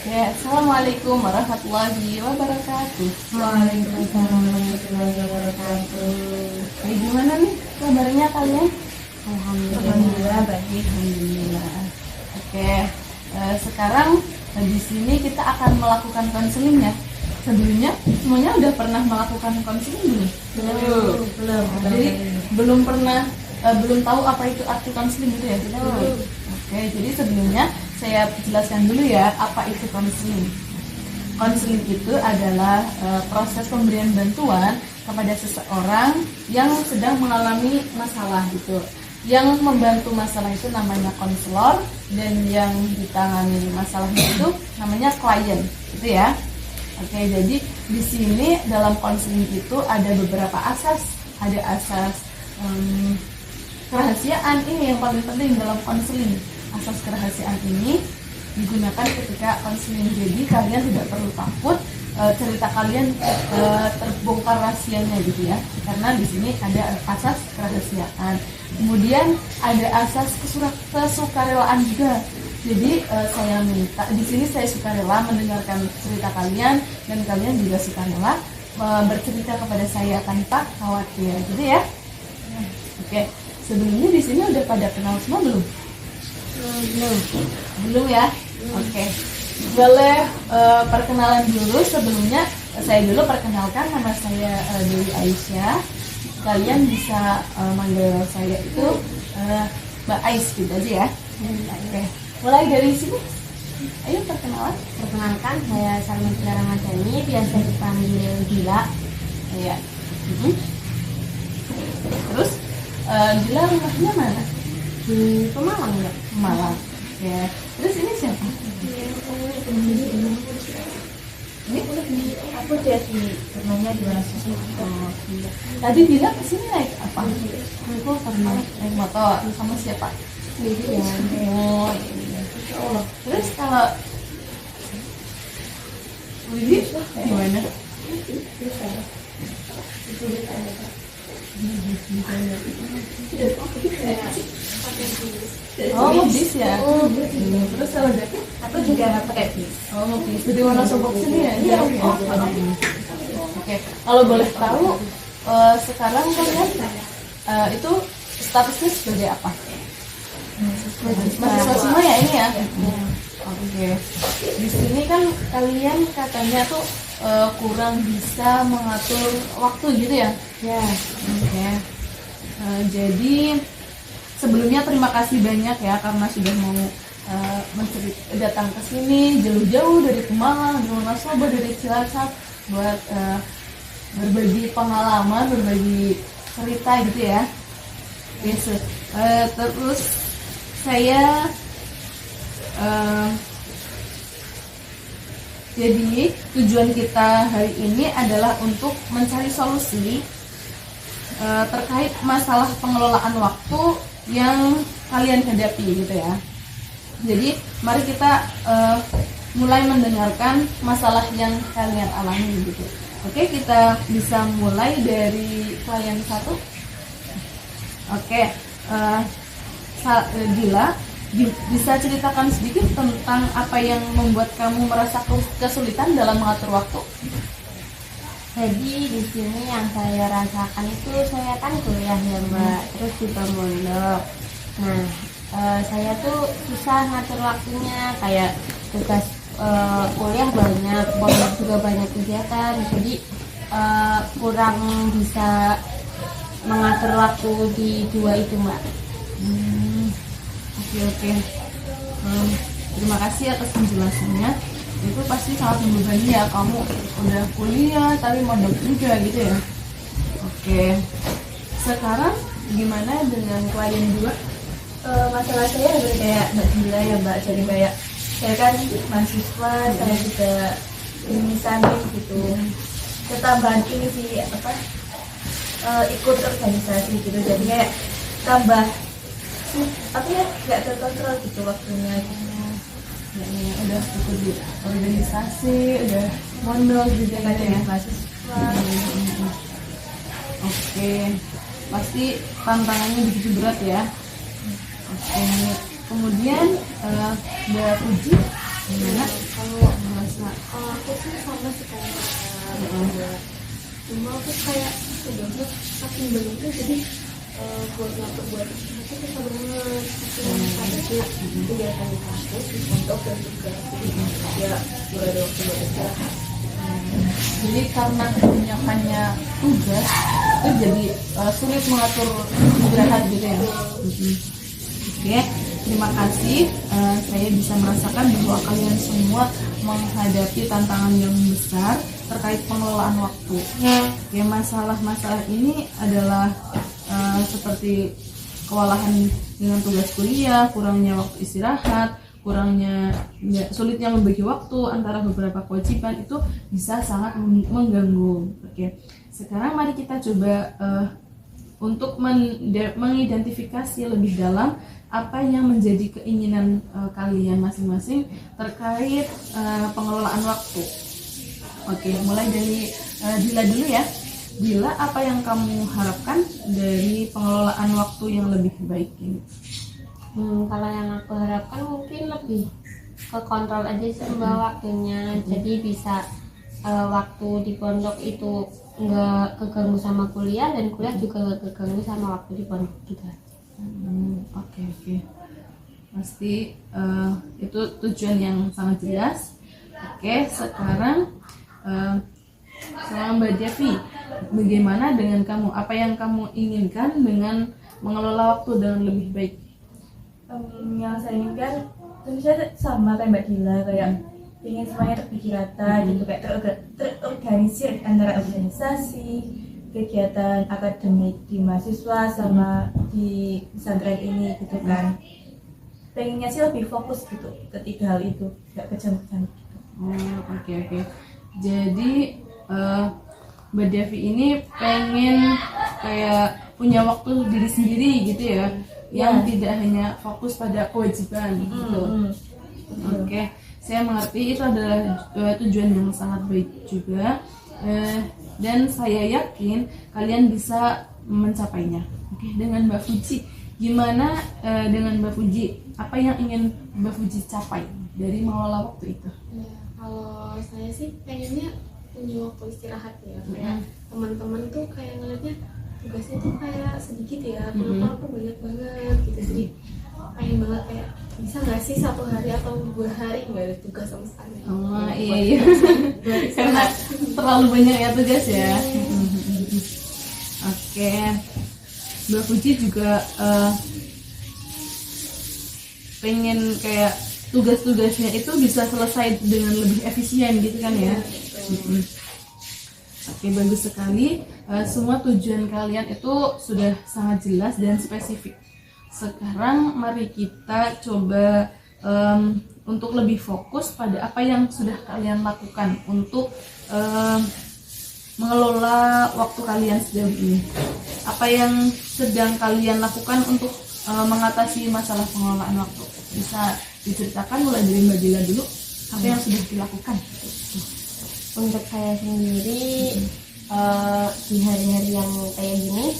Ya, Assalamualaikum warahmatullahi wabarakatuh. Waalaikumsalam warahmatullahi wabarakatuh. Kayak gimana nih kabarnya kalian? Alhamdulillah baik. Alhamdulillah. Oke, sekarang di sini kita akan melakukan konseling ya. Sebelumnya semuanya udah pernah melakukan konseling belum? Belum. Jadi belum tahu apa itu arti konseling gitu ya? Oke, jadi sebelumnya saya jelaskan dulu ya apa itu konseling. Konseling itu adalah proses pemberian bantuan kepada seseorang yang sedang mengalami masalah gitu. Yang membantu masalah itu namanya konselor dan yang ditangani masalahnya itu namanya klien, gitu ya. Oke, jadi di sini dalam konseling itu ada beberapa asas. Ada asas kerahasiaan, ini yang paling penting dalam konseling. Asas kerahasiaan ini digunakan ketika konseling, jadi kalian tidak perlu takut cerita kalian terbongkar rahasianya gitu ya, karena di sini ada asas kerahasiaan. Kemudian ada asas kesukarelaan juga. Jadi saya minta di sini saya sukarela mendengarkan cerita kalian dan kalian juga sukarela bercerita kepada saya tanpa khawatir, gitu ya. Oke, sebelumnya di sini udah pada kenal semua belum? Belum ya? Oke. Boleh perkenalan dulu. Sebelumnya saya dulu perkenalkan, nama saya Dewi Aisyah. Kalian bisa manggil saya itu Mbak Ais gitu aja ya. Oke. Mulai dari sini. Ayo perkenalan. Perkenalkan, saya Salma Ramadhani, biasa dipanggil Gila. Iya. Terus Gila rumahnya mana? Di Pemalang ya. Malang. Ya. Terus ini siapa? Ini Aku dia di rumahnya di Warasisi. oh, iya. Tadi bilang kesini naik apa? Aku pernah Naik motor sama siapa? sendiri ya. Oh, iya. Terus kalau Widi gimana? Oh, mau bis ya? Terus kalau David? Aku juga pakai bis. Oh, mau bis. Dari Wonosobo ke sini ya? Iya. Oh, oke. Kalau boleh tahu, sekarang kalian itu statusnya sebagai apa? Mahasiswa semua ya ini ya? Oke. Di sini kan kalian katanya tuh kurang bisa mengatur waktu gitu ya? Ya. Oke. Jadi sebelumnya terima kasih banyak ya karena sudah mau datang ke sini jauh-jauh dari Pemalang, dari Wonosobo, dari Cilacap buat berbagi pengalaman, berbagi cerita gitu ya. Yes. Terus saya jadi tujuan kita hari ini adalah untuk mencari solusi terkait masalah pengelolaan waktu yang kalian hadapi gitu ya. Jadi mari kita mulai mendengarkan masalah yang kalian alami gitu. Oke, kita bisa mulai dari klien satu. Oke, Gila, bisa ceritakan sedikit tentang apa yang membuat kamu merasa kesulitan dalam mengatur waktu? Jadi di sini yang saya rasakan itu, saya kan kuliah ya Mbak, terus juga mondok. Nah, saya tuh susah ngatur waktunya, kayak tugas kuliah banyak, pondok juga banyak kegiatan, jadi kurang bisa mengatur waktu di dua itu Mbak. Oke. Terima kasih atas penjelasannya. Itu pasti sangat membebani ya, kamu udah kuliah tapi mondok juga gitu ya. Oke. Sekarang gimana dengan klien juga? Masalah saya hampir kayak Mbak Gila ya Mbak, jadi kayak saya kan mahasiswa, saya juga ini sambil gitu, ketambahan ini sih ikut organisasi gitu, jadi kayak tambah nggak terkontrol gitu waktunya gitu. Ya, udah ikut di organisasi, udah mondok juga kan ya mahasiswa. Oke, pasti tantangannya begitu berat ya. Oke, kemudian Mbak Puji, gimana? Kalau sih sama sih kayak buat cuma aku kayak udah saking banyaknya jadi buat ngatur buat itu susah banget tapi ada sih kegiatan di kampus di pondok dan juga ya mulai ada waktu buat istirahat. Jadi karena kebanyakannya tugas itu jadi sulit mengatur istirahat gitu ya. Oke, terima kasih. Saya bisa merasakan bahwa kalian semua menghadapi tantangan yang besar terkait pengelolaan waktu. Oke, masalah-masalah ini adalah seperti kewalahan dengan tugas kuliah, kurangnya waktu istirahat, sulitnya membagi waktu antara beberapa kewajiban, itu bisa sangat mengganggu. Oke, sekarang mari kita coba untuk mengidentifikasi lebih dalam apa yang menjadi keinginan kalian masing-masing terkait pengelolaan waktu. Oke, mulai dari Dila dulu ya. Dila, apa yang kamu harapkan dari pengelolaan waktu yang lebih baik ini? Kalau yang aku harapkan mungkin lebih ke kontrol aja sih Mbak waktunya. Jadi bisa waktu di pondok itu nggak keganggu sama kuliah, dan kuliah juga nggak keganggu sama waktu di pondok gitu. Oke. Pasti itu tujuan yang sangat jelas. Oke, sekarang sama Mbak Devi, bagaimana dengan kamu? Apa yang kamu inginkan dengan mengelola waktu dengan lebih baik? Yang saya inginkan tentu saja sama kayak Mbak Dila, kayak ingin semuanya terpikir rata gitu, kayak terorganisir antara organisasi, kegiatan akademik di mahasiswa sama di pesantren ini gitu kan. Pengennya sih lebih fokus gitu ketiga hal itu, gak kejam-kejam gitu. Oke. Jadi Mbak Devi ini pengen kayak punya waktu diri sendiri gitu ya, yang tidak hanya fokus pada kewajiban gitu. Oke, saya mengerti itu adalah tujuan yang sangat baik juga, dan saya yakin kalian bisa mencapainya. Oke, dengan Mbak Fuji, gimana dengan Mbak Fuji? Apa yang ingin Mbak Fuji capai dari mengelola waktu itu? Ya, kalau saya sih pengennya punya waktu istirahat ya, kayak teman-teman tuh kayak ngeliatnya tugasnya tuh kayak sedikit ya, kenapa aku banyak banget gitu. Jadi pengen banget kayak bisa nggak sih 1 hari atau 2 hari nggak ada tugas sama sekali. Iya. Karena terlalu banyak ya tugas ya. Oke, Mbak Fuji juga pengen kayak tugas-tugasnya itu bisa selesai dengan lebih efisien gitu kan ya. Oke, bagus sekali. Semua tujuan kalian itu sudah sangat jelas dan spesifik. Sekarang mari kita coba untuk lebih fokus pada apa yang sudah kalian lakukan untuk mengelola waktu kalian sejauh ini. Apa yang sedang kalian lakukan untuk mengatasi masalah pengelolaan waktu? Bisa diceritakan mulai dari Mbak Dila dulu, apa yang sudah dilakukan? Untuk saya sendiri di hari-hari yang kayak gini,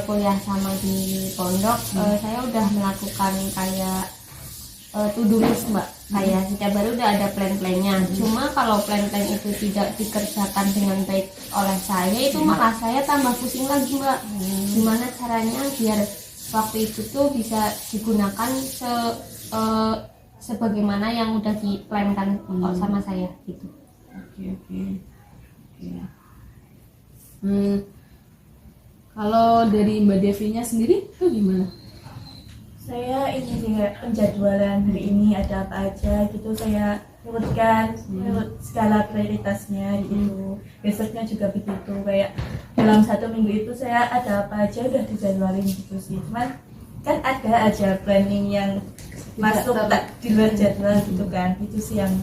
kuliah sama di pondok, saya udah melakukan kayak to-do list Mbak. Kayak setiap hari udah ada plan-plannya. Cuma kalau plan-plan itu tidak dikerjakan dengan baik oleh saya, itu malah saya tambah pusing lagi Mbak. Gimana caranya biar waktu itu tuh bisa digunakan sebagaimana yang udah diplankan sama saya gitu. Oke. Ya. Kalau dari Mbak Devi-nya sendiri itu gimana? Saya ini juga penjadwalan hari ini ada apa aja gitu, saya urutkan menurut skala prioritasnya gitu. Besoknya juga begitu, kayak dalam 1 minggu itu saya ada apa aja udah dijadwalin gitu sih. Cuman kan ada aja planning yang masuk tak di luar jadwal gitu kan, itu sih yang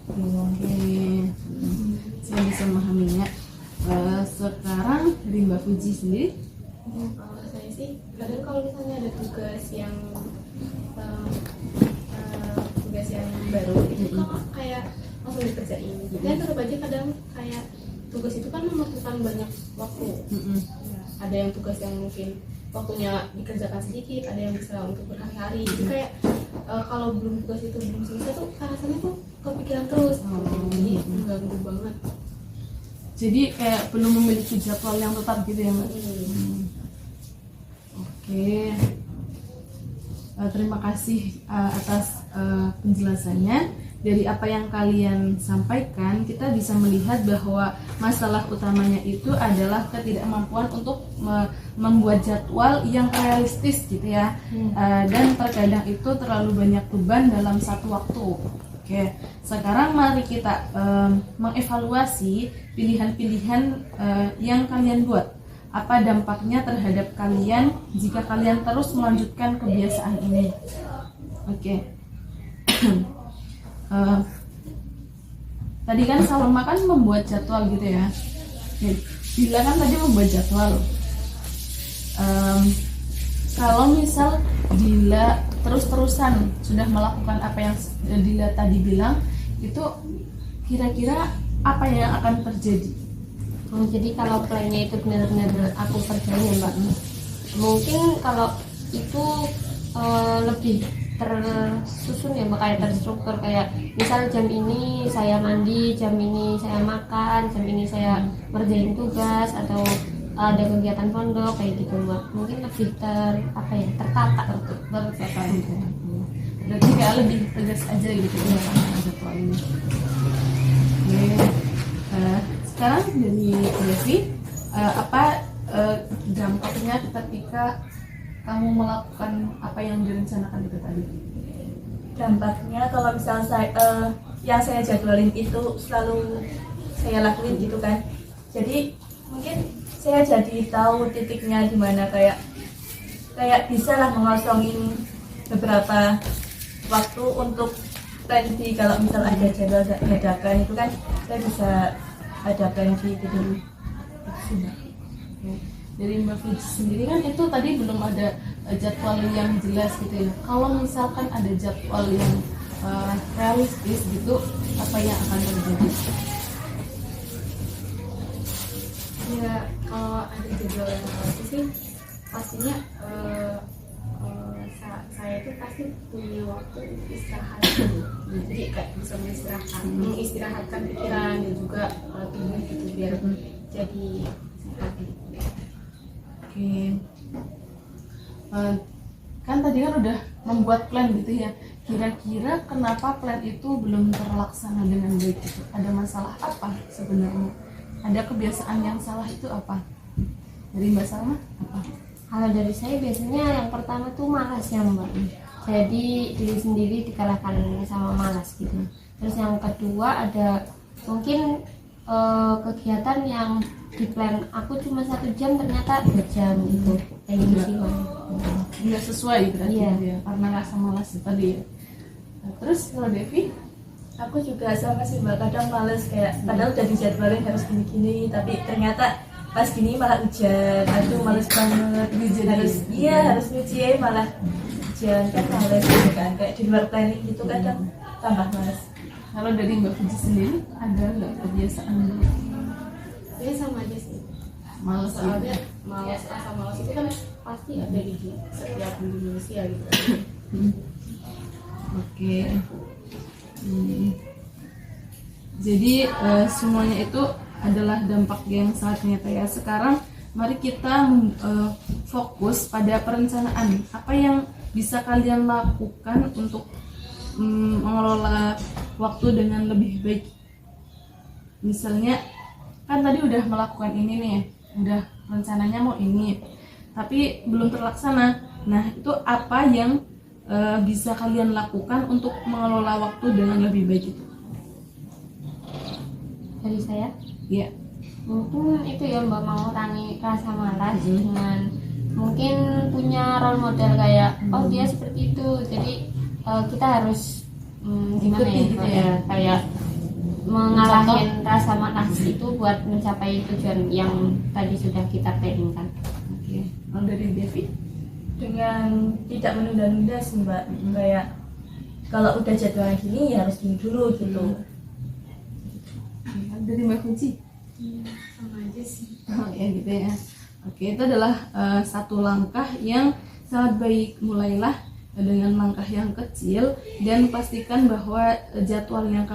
bingung. Saya bisa memahaminya. Sekarang dari Mbak Fuji sendiri? Kalau saya sih kadang kalau misalnya ada tugas yang baru itu kan kayak langsung dikerjain. Dan tetap aja kadang kayak tugas itu kan membutuhkan banyak waktu. Ada yang tugas yang mungkin waktunya dikerjakan sedikit, ada yang bisa untuk berhari-hari. Jadi kayak kalau tugas itu belum selesai tuh rasanya tuh kepikiran terus jadi mengganggu banget. Jadi kayak belum memiliki jadwal yang tetap gitu ya Mbak. Oke. Terima kasih atas penjelasannya. Dari apa yang kalian sampaikan, kita bisa melihat bahwa masalah utamanya itu adalah ketidakmampuan untuk membuat jadwal yang realistis gitu ya. Dan terkadang itu terlalu banyak beban dalam satu waktu. Oke, sekarang mari kita mengevaluasi pilihan-pilihan yang kalian buat. Apa dampaknya terhadap kalian jika kalian terus melanjutkan kebiasaan ini? Oke. Tadi kan Salma kan membuat jadwal gitu ya. Dila kan tadi membuat jadwal. Kalau misal Dila terus-terusan sudah melakukan apa yang Dila tadi bilang, itu kira-kira apa yang akan terjadi? Jadi kalau plannya itu benar-benar aku kerjain ya Mbak, mungkin kalau itu lebih tersusun ya Mbak, kayak terstruktur, kayak misal jam ini saya mandi, jam ini saya makan, jam ini saya ngerjain tugas atau ada kegiatan pondok kayak gitu Mbak. Mungkin lebih tertata gitu. Berarti kayak lebih tegas aja gitu ya jadwal ini. Oke. Sekarang dari Devi, apa dampaknya ketika kamu melakukan apa yang direncanakan itu tadi? Dampaknya kalau misal yang saya jadwalin itu selalu saya lakuin gitu kan, jadi mungkin saya jadi tahu titiknya di mana, kayak bisa lah mengosongin beberapa waktu untuk plan B. Kalau misal ada jadwal dadakan itu kan saya bisa ada plan B gitu. Dari Mbak Fuji sendiri kan itu tadi belum ada jadwal yang jelas gitu ya. Kalau misalkan ada jadwal yang realistis gitu, apa yang akan terjadi? Ya kalau ada jadwal yang realistis sih pastinya saya itu pasti punya waktu untuk istirahat. Jadi kayak bisa mengistirahatkan pikiran dan juga tubuh gitu biar jadi sehat gitu. Oke. Kan tadi kan udah membuat plan gitu ya. Kira-kira kenapa plan itu belum terlaksana dengan baik gitu? Ada masalah apa sebenarnya? Ada kebiasaan yang salah itu apa? Dari Mbak Salma apa? Kalau dari saya biasanya yang pertama tuh malas ya Mbak. Jadi diri sendiri dikalahkan sama malas gitu. Terus yang kedua ada mungkin kegiatan yang di plan aku cuma 1 jam ternyata 2 jam gitu. Kayak gitu sih Mbak. Nggak sesuai berarti Iya. ya, karena rasa malas itu tadi ya. Nah, terus kalau Devi? Aku juga sama sih Mbak, kadang males kayak padahal udah dijadwalin harus gini-gini, tapi ternyata pas gini malah hujan. Aduh males banget. Harus nyuci malah hujan, kan males gitu kan, kayak di luar planning gitu kadang tambah males. Kalau dari Mbak Fuji sendiri ada nggak kebiasaan Ya sama aja sih. malas Soalnya gitu? rasa malas itu kan pasti ada di setiap manusia gitu. Oke. Jadi semuanya itu adalah dampak yang sangat nyata ya. Sekarang mari kita fokus pada perencanaan. Apa yang bisa kalian lakukan untuk mengelola waktu dengan lebih baik? Misalnya kan tadi udah melakukan ini nih, udah rencananya mau ini, tapi belum terlaksana. Nah itu apa yang bisa kalian lakukan untuk mengelola waktu dengan lebih baik itu? Dari saya Ya. mungkin itu ya Mbak, mengurangi rasa malas dengan mungkin punya role model kayak oh dia seperti itu, jadi kita harus gimana ya, Ikuti gitu ya. kayak mengalahin rasa malas itu buat mencapai tujuan yang tadi sudah kita planningkan. Oke. Kalau dari Devi? Dengan tidak menunda-nunda sih Mbak, kayak kalau udah jadwal gini ya harus gini dulu gitu. Dari Mbak Kunci? Sama aja sih. Oh ya gitu ya. Oke, itu adalah satu langkah yang sangat baik. Mulailah dengan langkah yang kecil dan pastikan bahwa jadwal yang